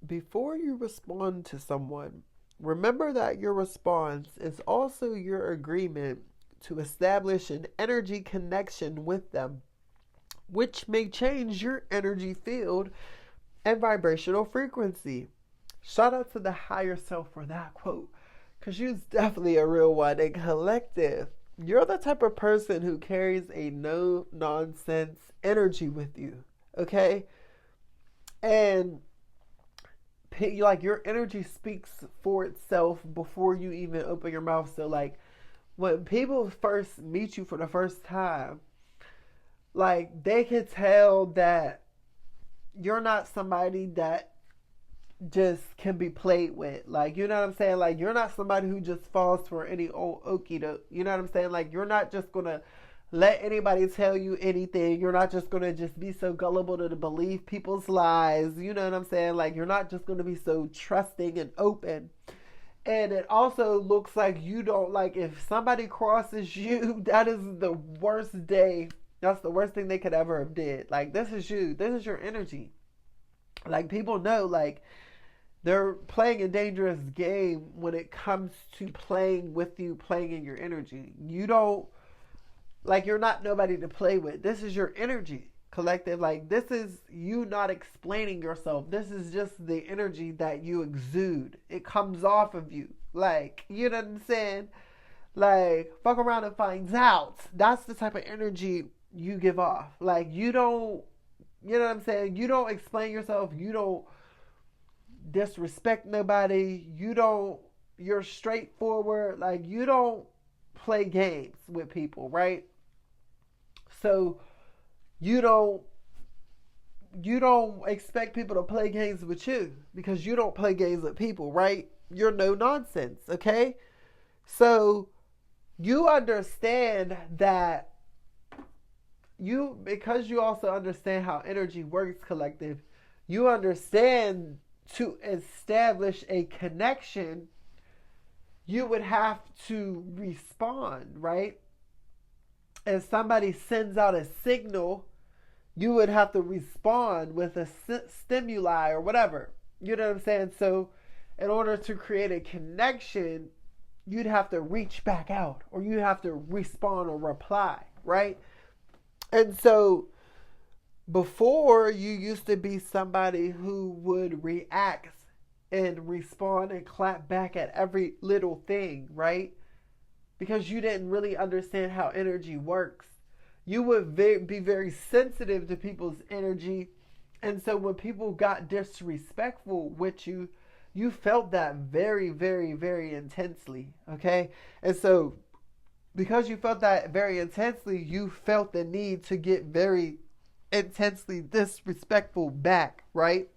before you respond to someone, remember that your response is also your agreement to establish an energy connection with them, which may change your energy field and vibrational frequency. Shout out to the higher self for that quote, because you're definitely a real one. And collective, you're the type of person who carries a no nonsense energy with you, okay? And like your energy speaks for itself before you even open your mouth. So like when people first meet you for the first time, like they can tell that you're not somebody that just can be played with. Like, you know what I'm saying? Like, you're not somebody who just falls for any old okie doke. You know what I'm saying? Like, you're not just gonna let anybody tell you anything. You're not just gonna just be so gullible to believe people's lies. You know what I'm saying? Like, you're not just gonna be so trusting and open. And it also looks like you don't, like, if somebody crosses you, that is the worst day. That's the worst thing they could ever have did. Like, this is you. This is your energy. Like, people know, like, they're playing a dangerous game when it comes to playing with you, playing in your energy. You don't, like, you're not nobody to play with. This is your energy, collective. Like, this is you not explaining yourself. This is just the energy that you exude. It comes off of you. Like, you know what I'm saying? Like, fuck around and finds out. That's the type of energy you give off. Like, you don't, you know what I'm saying? You don't explain yourself. You don't disrespect nobody. You're straightforward. Like, you don't play games with people, right? So you don't expect people to play games with you because you don't play games with people, right? You're no nonsense, okay? So you understand that because you also understand how energy works, collective, you understand to establish a connection, you would have to respond, right? If somebody sends out a signal, you would have to respond with a stimuli or whatever. You know what I'm saying? So, in order to create a connection, you'd have to reach back out or you have to respond or reply, right? And so, before you used to be somebody who would react and respond and clap back at every little thing, right? Because you didn't really understand how energy works. You would be very sensitive to people's energy. And so when people got disrespectful with you, you felt that very, very, very intensely. Okay? And so because you felt that very intensely, you felt the need to get very intensely disrespectful back, right?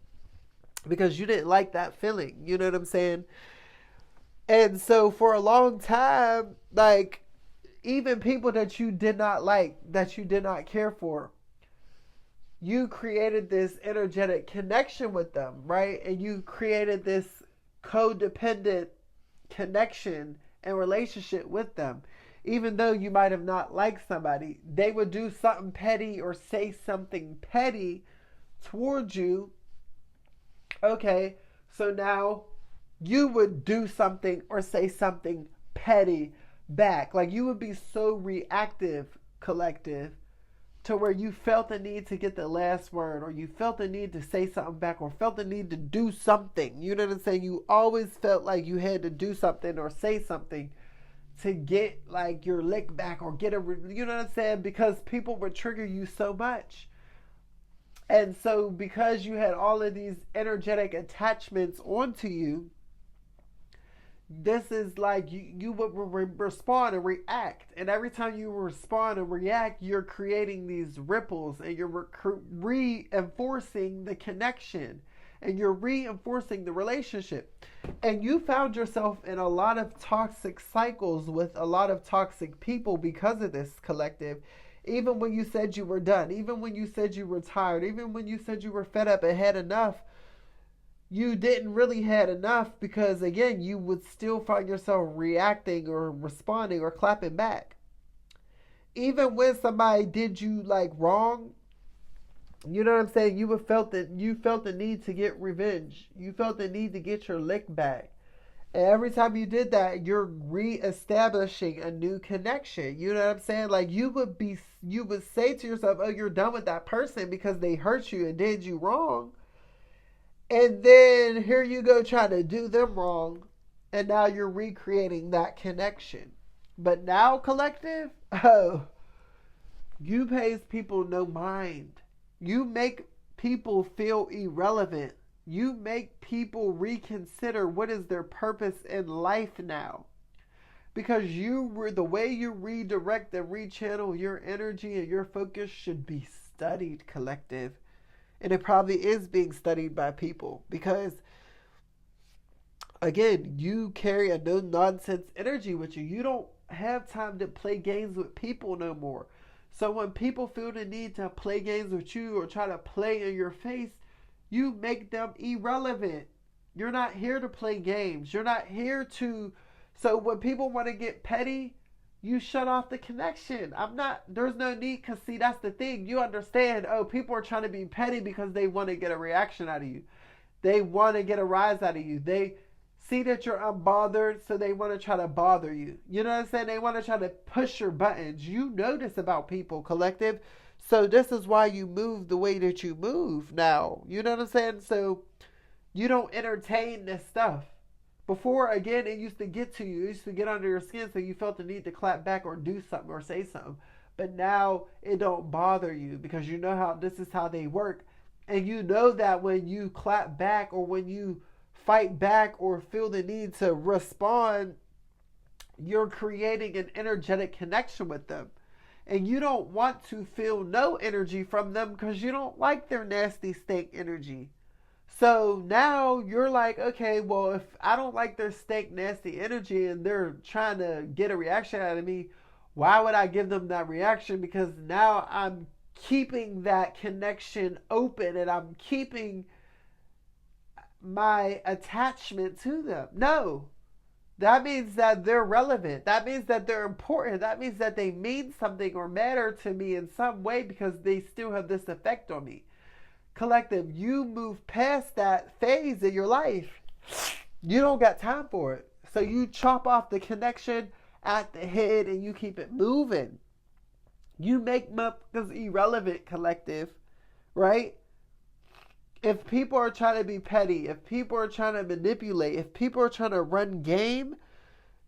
Because you didn't like that feeling. You know what I'm saying? And so for a long time, like, even people that you did not like, that you did not care for, you created this energetic connection with them, right? And you created this codependent connection and relationship with them. Even though you might have not liked somebody, they would do something petty or say something petty towards you. Okay, so now you would do something or say something petty back. Like, you would be so reactive, collective, to where you felt the need to get the last word or you felt the need to say something back or felt the need to do something. You know what I'm saying? You always felt like you had to do something or say something to get like your lick back or get you know what I'm saying? Because people would trigger you so much. And so because you had all of these energetic attachments onto you, this is like you would respond and react. And every time you respond and react, you're creating these ripples and you're reinforcing the connection and you're reinforcing the relationship. And you found yourself in a lot of toxic cycles with a lot of toxic people because of this, collective. Even when you said you were done, even when you said you were tired, even when you said you were fed up and had enough, you didn't really had enough because, again, you would still find yourself reacting or responding or clapping back. Even when somebody did you like wrong, You know what I'm saying? You felt the need to get revenge. You felt the need to get your lick back. And every time you did that, you're reestablishing a new connection. You know what I'm saying? Like you would say to yourself, "Oh, you're done with that person because they hurt you and did you wrong." And then here you go trying to do them wrong, and now you're recreating that connection. But now, collective, oh, you pays people no mind. You make people feel irrelevant. You make people reconsider what is their purpose in life now. Because you were the way you redirect and rechannel your energy and your focus should be studied, collective. And it probably is being studied by people because, again, you carry a no nonsense energy with you. You don't have time to play games with people no more. So when people feel the need to play games with you or try to play in your face, you make them irrelevant. You're not here to play games. You're not here to. So when people want to get petty, you shut off the connection. There's no need, because see, that's the thing. You understand, oh, people are trying to be petty because they want to get a reaction out of you. They want to get a rise out of you. They see that you're unbothered, so they want to try to bother you. You know what I'm saying? They want to try to push your buttons. You know this about people, collective. So this is why you move the way that you move now. You know what I'm saying? So you don't entertain this stuff. Before, again, it used to get to you. It used to get under your skin, so you felt the need to clap back or do something or say something. But now it don't bother you because you know how this is how they work. And you know that when you clap back or when you fight back or feel the need to respond, you're creating an energetic connection with them. And you don't want to feel no energy from them because you don't like their nasty stank energy. So now you're like, okay, well, if I don't like their stank nasty energy and they're trying to get a reaction out of me, why would I give them that reaction? Because now I'm keeping that connection open and I'm keeping my attachment to them. No. That means that they're relevant. That means that they're important. That means that they mean something or matter to me in some way because they still have this effect on me. Collective, you move past that phase in your life. You don't got time for it. So you chop off the connection at the head and you keep it moving. You make motherfuckers irrelevant, collective, right? If people are trying to be petty, if people are trying to manipulate, if people are trying to run game,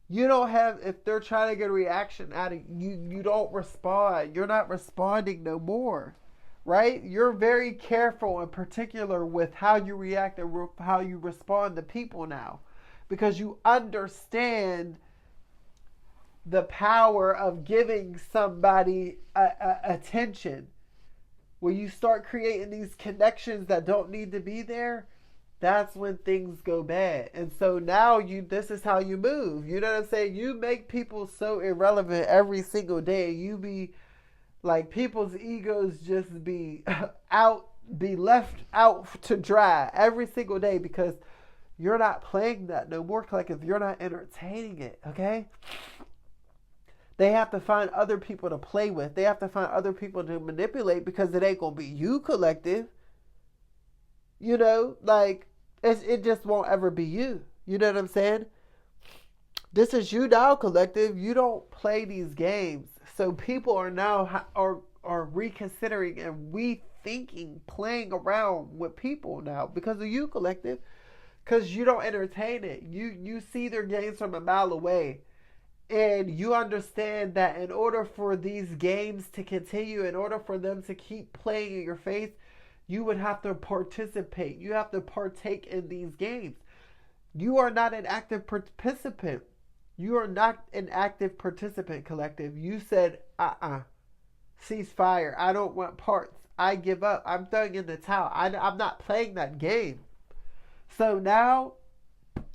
you don't have, if they're trying to get a reaction out of you, you don't respond. You're not responding no more, right? You're very careful and particular with how you react and how you respond to people now because you understand the power of giving somebody attention. When you start creating these connections that don't need to be there, that's when things go bad. And so now this is how you move. You know what I'm saying? You make people so irrelevant every single day. You be like, people's egos just be left out to dry every single day because you're not playing that no more. Like, if you're not entertaining it, okay? They have to find other people to play with. They have to find other people to manipulate because it ain't going to be you, collective. You know, like, it just won't ever be you. You know what I'm saying? This is you now, collective. You don't play these games. So people are now are reconsidering and rethinking playing around with people now because of you, collective. Because you don't entertain it. You see their games from a mile away. And you understand that in order for these games to continue, in order for them to keep playing in your face, you would have to participate. You have to partake in these games. You are not an active participant. You are not an active participant, collective. You said, ceasefire. I don't want parts. I give up. I'm throwing in the towel. I'm not playing that game. So now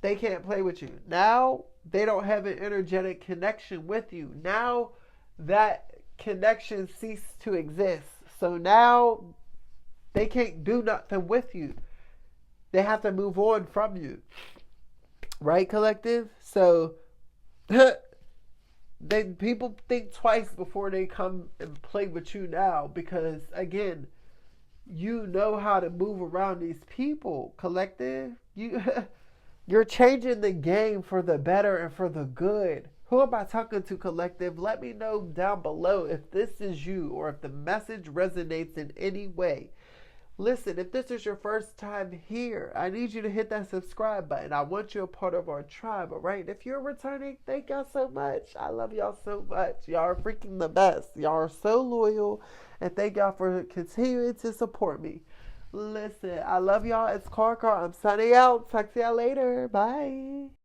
they can't play with you. Now they don't have an energetic connection with you. Now that connection ceased to exist. So now they can't do nothing with you. They have to move on from you. Right, collective? So people think twice before they come and play with you now because, again, you know how to move around these people, collective. You're changing the game for the better and for the good. Who am I talking to, collective? Let me know down below if this is you or if the message resonates in any way. Listen, if this is your first time here, I need you to hit that subscribe button. I want you a part of our tribe, all right? If you're returning, thank y'all so much. I love y'all so much. Y'all are freaking the best. Y'all are so loyal, and thank y'all for continuing to support me. Listen, I love y'all. It's Karkar. I'm signing out. Talk to y'all later. Bye.